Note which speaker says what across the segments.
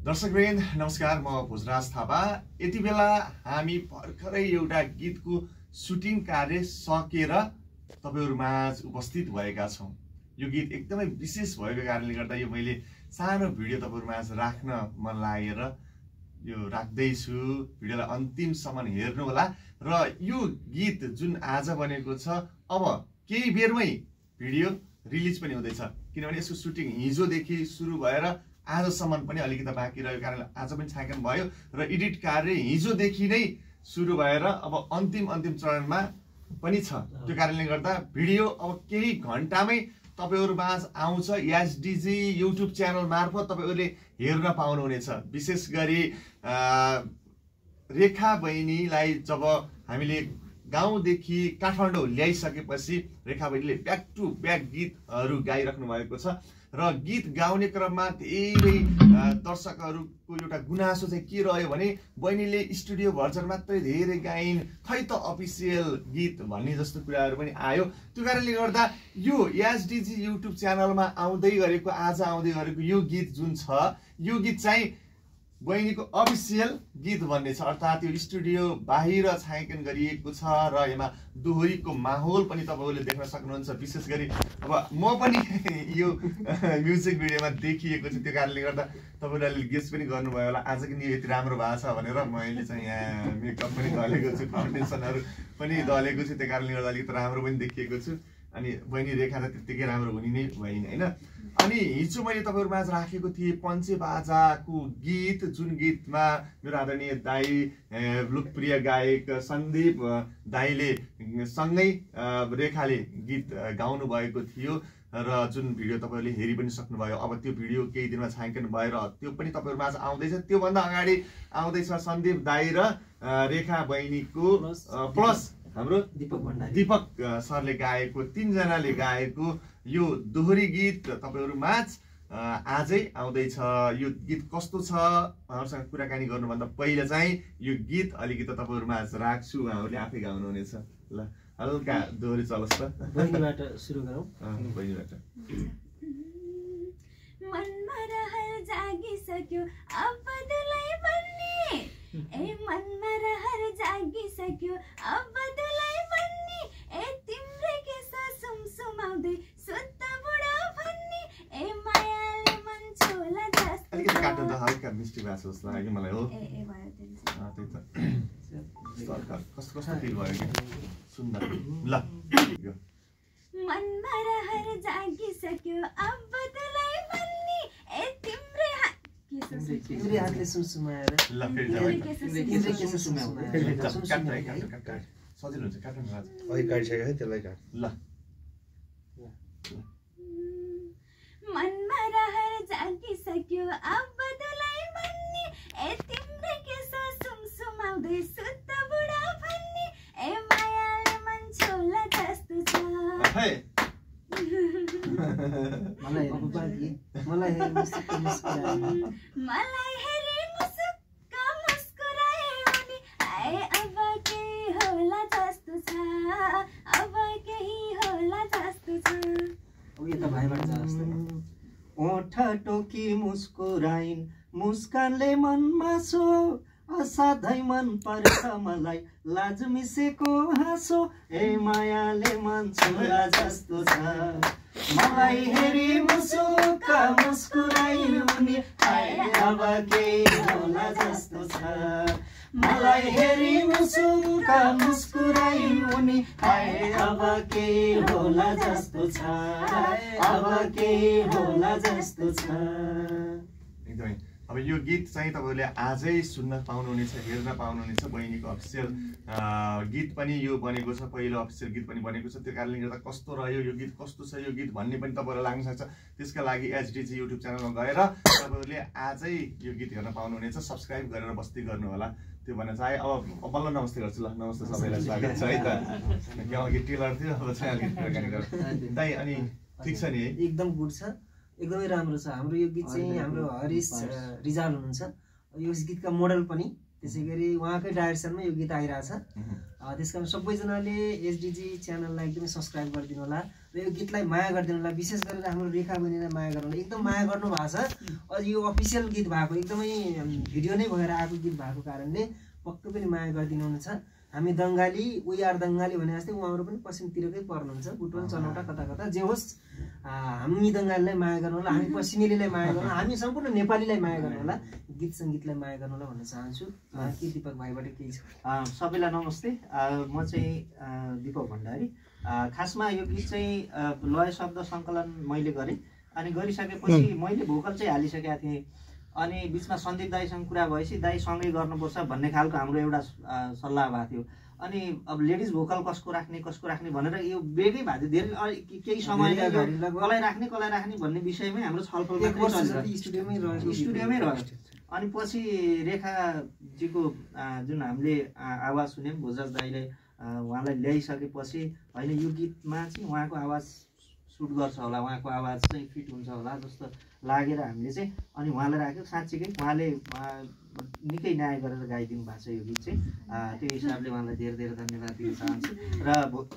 Speaker 1: दर्शकवृन्द नमस्कार, म भोजराज थापा। यति बेला हामी भर्खरै एउटा गीतको सुटिङ कार्य सकेर तपाईहरु माझ उपस्थित भएका छौं। यो गीत एकदमै विशेष भएको कारणले गर्दा यो मैले सानो भिडियो तपाईहरु माझ राख्न मन लागेर यो राख्दै छु। भिडियोलाई अन्तिमसम्म हेर्नु होला र यो गीत जुन आज बनेको छ अब केही बेरमै भिडियो रिलिज पनि हुँदैछ, किनभने यसको सुटिङ हिजोदेखि सुरु भएर आजसम्म पनि अलिकति बाँकी रहेको कारणले आज पनि छायाङ्कन भयो र एडिट कार्य हिजोदेखि नै सुरु भएर अब अन्तिम चरणमा पनि छ। त्यो कारणले गर्दा भिडियो अब केही घण्टामै तपाईहरु माझ आउँछ। एसडीजी युट्युब च्यानल मार्फत तपाईहरुले हेर्न पाउनुहुनेछ। विशेष गरी रेखा बहिनीलाई जब हामीले गाउँदेखि काठमाडौँ ल्याइसकेपछि रेखा बहिनीले ब्याक टु ब्याक गीतहरू गाइराख्नु भएको छ र गीत गाउने क्रममा धेरै दर्शकहरूको एउटा गुनासो चाहिँ के रह्यो भने बहिनीले स्टुडियो भर्जन मात्रै धेरै गाइन्, खै त अफिसियल गीत भन्ने जस्तो कुराहरू पनि आयो। त्यो कारणले गर्दा यो एसडीजी युट्युब च्यानलमा आउँदै गरेको आज आउँदै गरेको यो गीत जुन छ यो गीत चाहिँ बहिनीको अफिसियल गीत भन्ने छ, अर्थात् यो स्टुडियो बाहिर छायाङ्कन गरिएको छ र यसमा दोहोरीको माहौल पनि तपाईहरुले देख्न सक्नुहुन्छ। विशेष गरी अब म पनि यो म्युजिक भिडियोमा देखिएको छु, त्यो कारणले गर्दा तपाईहरुले गेस पनि गर्नुभयो होला आज किन यति राम्रो भएको छ भनेर। मैले चाहिँ यहाँ मेकअप पनि दलेको छु, फाउन्डेसनहरु पनि दलेको छु, त्यो कारणले गर्दा अलिकति राम्रो पनि देखिएको छु। अनि बहिनी रेखा त त्यतिकै राम्रो हुने नै भइन हैन। अनि हिजो मैले तपाईहरु माझ राखेको थिएँ पञ्चे बाजाको गीत, जुन गीतमा मेरो आदरणीय दाइ लोकप्रिय गायक सन्दीप दाइले सँगै रेखाले गीत गाउनु भएको थियो र जुन भिडियो तपाईहरुले हेरि पनि सक्नुभयो। अब त्यो भिडियो केही दिनमा छायाङ्कन भएर त्यो पनि तपाईहरु माझ आउँदैछ। त्यो भन्दा अगाडि आउँदैछ सन्दीप दाइ र रेखा बहिनीको प्लस हाम्रो दीपक सरले गाएको, तीनजनाले गाएको यो दोहोरी गीत तपाईहरु माझ आजै आउँदैछ। यो गीत कस्तो छ उहाँहरुसँग कुराकानी गर्नुभन्दा पहिला चाहिँ यो गीत अलिकति तपाईहरु माझ राख्छु, उहाँहरुले आफै गाउनुहुनेछ। ल हल्का दोहोरी चलोस् त।
Speaker 2: बहिनीबाट सुरु गरौँ।
Speaker 1: बहिनीबाट।
Speaker 3: मनमा रहर जागिसक्यो अब बदलै बन्ने, ए मनमा रहर जागिसक्यो अब बदलै बन्ने, ए तिम्रै केस सुमसुमाउँदै सुत्त बुढा भन्ने, ए मायाले मन छोला जस्तो।
Speaker 1: अलिकति काट्नु त हल्का मिस्टेक भएको जस्तो लाग्यो मलाई। हो
Speaker 3: ए भयो त्यही
Speaker 1: त कस्तो फिल भयो कि सुन्दा। ल
Speaker 3: मनमा रहर जागिसक्यो अब बदलै बन्ने, ए तिम्रै
Speaker 2: तिम्रै हातले सुमसुमाएर
Speaker 1: ल फेरि
Speaker 2: तिम्रै केस सुमसुमाएर
Speaker 1: सजिलो हुन्छ काट्नु राज।
Speaker 4: अघि काटिसक्यो है त्यसलाई काट।
Speaker 1: ल
Speaker 3: मनमा रहर जागिसक्यो अब बदलै बन्ने, ए तिम्रै केस सुमसुमाउँदै सुत्त बुढा भन्ने, ए मायाले मन छोला जस्तो छ।
Speaker 2: मलाई
Speaker 3: हेरी मुसुक्क मुस्कुराए उनी, आए अब केही होला जस्तो छ, अब केही होला जस्तो छ।
Speaker 2: अब यता भाइबाट जा जस्तो।
Speaker 5: ओठ टोकी मुस्कुराइन् मुस्कानले मनमा सो, असाध्यै मन पर्छ मलाई लाज मिसेको हाँसो, ए मायाले मन छोला जस्तो छ। मलाई हेरी मुसुक्क मुस्कुराइन् उनी, आए अब केही होला जस्तो छ। मलाई हेरी मुसुक्क मुस्कुराइन् उनी, आए अब केही होला जस्तो छ, अब केही होला जस्तो छ।
Speaker 1: एकदमै अब यो गीत चाहिँ तपाईहरुले आजै सुन्न पाउनुहुनेछ, हेर्न पाउनुहुनेछ। बहिनीको अफिसियल गीत पनि यो बनेको छ, पहिलो अफिसियल गीत पनि बनेको छ। त्यो कारणले गर्दा कस्तो रह्यो यो गीत, कस्तो छ यो गीत भन्ने पनि तपाईहरुलाई लाग्न सक्छ। त्यसका लागि एसडीजी युट्युब च्यानलमा गएर तपाईहरुले आजै यो गीत हेर्न पाउनुहुनेछ। सब्स्क्राइब गरेर बस्दै गर्नु होला। त्यो भन्न चाहे अब बल्ल नमस्ते गर्छु। ल नमस्ते सबैलाई, स्वागत छ है त। अघि टेलर थियो, अब चाहिँ अलिकति कुराकानी गरौँ दाइ। अनि ठिक छ नि?
Speaker 2: एकदम गुड छ, एकदमै राम्रो छ। हाम्रो यो गीत चाहिँ हाम्रो हरिश रिजाल हुनुहुन्छ, यो गीतका मोडल पनि, त्यसै गरी उहाँकै डाइरेक्सनमा यो गीत आइरहेछ। त्यसकारण सबैजनाले एसडीजी च्यानललाई एकदमै सब्स्क्राइब गरिदिनु होला र यो गीतलाई माया गरिदिनुलाई विशेष गरेर हाम्रो रेखा बहिनीलाई माया गर्नुलाई एकदम माया गर्नु भएको छ। अझ यो अफिसियल गीत भएको एकदमै भिडियो नै भएर आएको गीत भएको कारणले पक्कै पनि माया गरिदिनुहुन्छ। हामी दङ्गाली वी आर दङ्गाली भने जस्तै उहाँहरू पनि पश्चिमतिरकै पर्नुहुन्छ, बुटवल चनौटा कता कता जे होस् हामी दङ्गालीलाई माया गर्नु होला, हामी पश्चिमेलीलाई माया गर्नु, हामी सम्पूर्ण नेपालीलाई माया गर्नु होला, गीत सङ्गीतलाई माया गर्नु होला भन्न चाहन्छु। के दिपक भाइबाट केही छ?
Speaker 5: सबैलाई नमस्ते। म चाहिँ दिपक भण्डारी। खासमा यो गीत चाहिँ लय शब्द सङ्कलन मैले गरेँ अनि गरिसकेपछि मैले भोकल चाहिँ हालिसकेका थिएँ अनि बिचमा सन्दीप दाईसँग कुरा भएपछि दाई सँगै गर्नुपर्छ भन्ने खालको हाम्रो एउटा सल्लाह भएको थियो। अनि अब लेडिज भोकल कसको राख्ने भनेर यो बेगै भएको थियो। धेरै केही समय कसलाई राख्ने भन्ने विषयमै हाम्रो छलफल स्टुडियोमै रह्यो। अनि पछि रेखाजीको जुन हामीले आवाज सुन्यौँ भोजराज दाईले उहाँलाई ल्याइसकेपछि होइन यो गीतमा चाहिँ उहाँको आवाज सुट गर्छ होला, उहाँको आवाज चाहिँ फिट हुन्छ होला जस्तो लागेर हामीले चाहिँ अनि उहाँलाई राख्यो। साँच्चीकै उहाँले निकै न्याय गरेर गाइदिनु भएको छ यो गीत चाहिँ। त्यो हिसाबले उहाँलाई धेरै धेरै धन्यवाद दिन चाहन्छु। र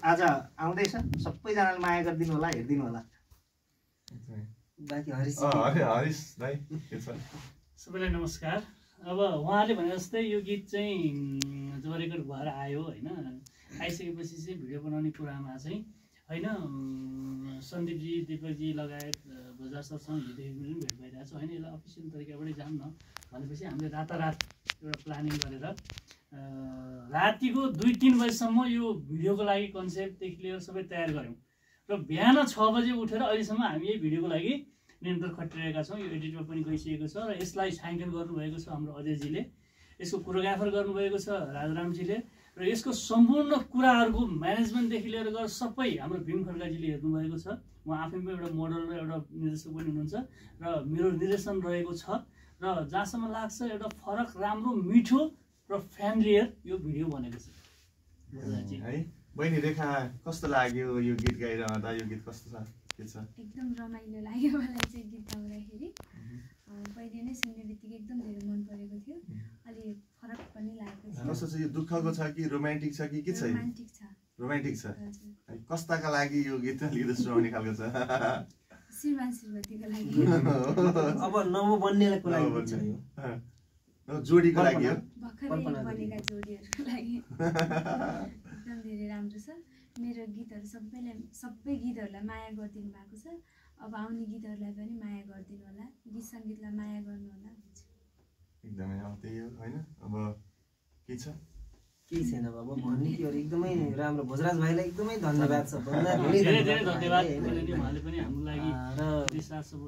Speaker 5: आज आउँदैछ, सबैजनाले माया गरिदिनु होला, हेरिदिनु होला।
Speaker 2: बाँकी हरिश
Speaker 1: दाइ के छ?
Speaker 4: सबैलाई नमस्कार। अब उहाँले भने जस्तै यो गीत चाहिँ जब रेकर्ड भएर आयो होइन, आइसकेपछि चाहिँ भिडियो बनाउने कुरामा चाहिँ होइन सन्दीपजी दिपकजी लगायत बजार सरसँग हिजोदेखि पनि भेट भइरहेको छ होइन, यसलाई अफिसियल तरिकाबाटै जाऊँ न भनेपछि हामीले रातारात एउटा प्लानिङ गरेर रातिको 2-3 बजीसम्म यो भिडियोको लागि कन्सेप्टदेखि लिएर सबै तयार गऱ्यौँ र बिहान 6 बजे उठेर अहिलेसम्म हामी यही भिडियोको लागि निरन्तर खटिरहेका छौँ। यो एडिटमा पनि गइसकेको छ र यसलाई छायाङ्कन गर्नुभएको छ हाम्रो अजयजीले, यसको कोरियोग्राफर गर्नुभएको छ राजरामजीले र यसको सम्पूर्ण कुराहरूको म्यानेजमेन्टदेखि लिएर गएर सबै हाम्रो भीम खड्काजीले हेर्नुभएको छ। उहाँ आफै पनि एउटा मोडल र एउटा निर्देशक पनि हुनुहुन्छ र मेरो निर्देशन रहेको छ र जहाँसम्म लाग्छ एउटा फरक राम्रो मिठो र फ्यामिलियर यो भिडियो बनेको छ।
Speaker 1: है बहिनी रेखा कस्तो लाग्यो यो गीत गाइरहँदा? यो गीत कस्तो छ, के छ?
Speaker 3: एकदम रमाइलो लाग्यो मलाई चाहिँ गीत गाउँदाखेरि। पहिले नै सुन्ने बित्तिकै एकदम धेरै मन परेको थियो, अलि फरक पनि लागेको थियो।
Speaker 1: कस्तो छ यो? दुःखको छ कि रोमान्टिक छ कि के छ?
Speaker 3: रोमान्टिक छ।
Speaker 1: रोमान्टिक छ। कस्ताका लागि यो गीत अलिकति सुनाउने खालको छ?
Speaker 3: श्रीमतीको लागि।
Speaker 2: अब नवबन्नेको लागि छ यो,
Speaker 1: जोडीको लागि हो,
Speaker 3: भर्खरै बनेका जोडीहरूको लागि एकदम धेरै राम्रो छ। मेरो गीतहरू सबै गीतहरूलाई माया गरिदिनु भएको छ। अब आउने गीतहरूलाई पनि माया गरिदिनु होला, गीत सङ्गीतलाई माया गर्नु होला।
Speaker 1: एकदमै त्यही हो होइन। अब के छ?
Speaker 2: केही छैन बाबा भन्ने कि एकदमै राम्रो। भोजराज भाइलाई एकदमै धन्यवाद छ,
Speaker 4: धेरै धन्यवाद। उहाँले पनि हाम्रो लागि
Speaker 2: र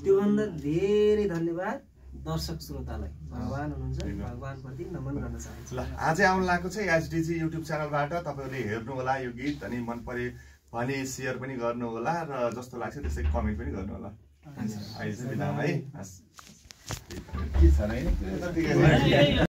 Speaker 2: त्योभन्दा धेरै धन्यवाद दर्शक श्रोतालाई। भगवान हुनुहुन्छ, भगवानप्रति नमन गर्न चाहन्छु।
Speaker 1: ल आजै आउनु लागेको छ एचडिजी युट्युब च्यानलबाट, तपाईँहरूले हेर्नु होला यो गीत अनि मन परे भने सेयर पनि गर्नु होला र जस्तो लाग्छ त्यसै कमेन्ट पनि गर्नु होला। अहिले चाहिँ बिदा है। के छ र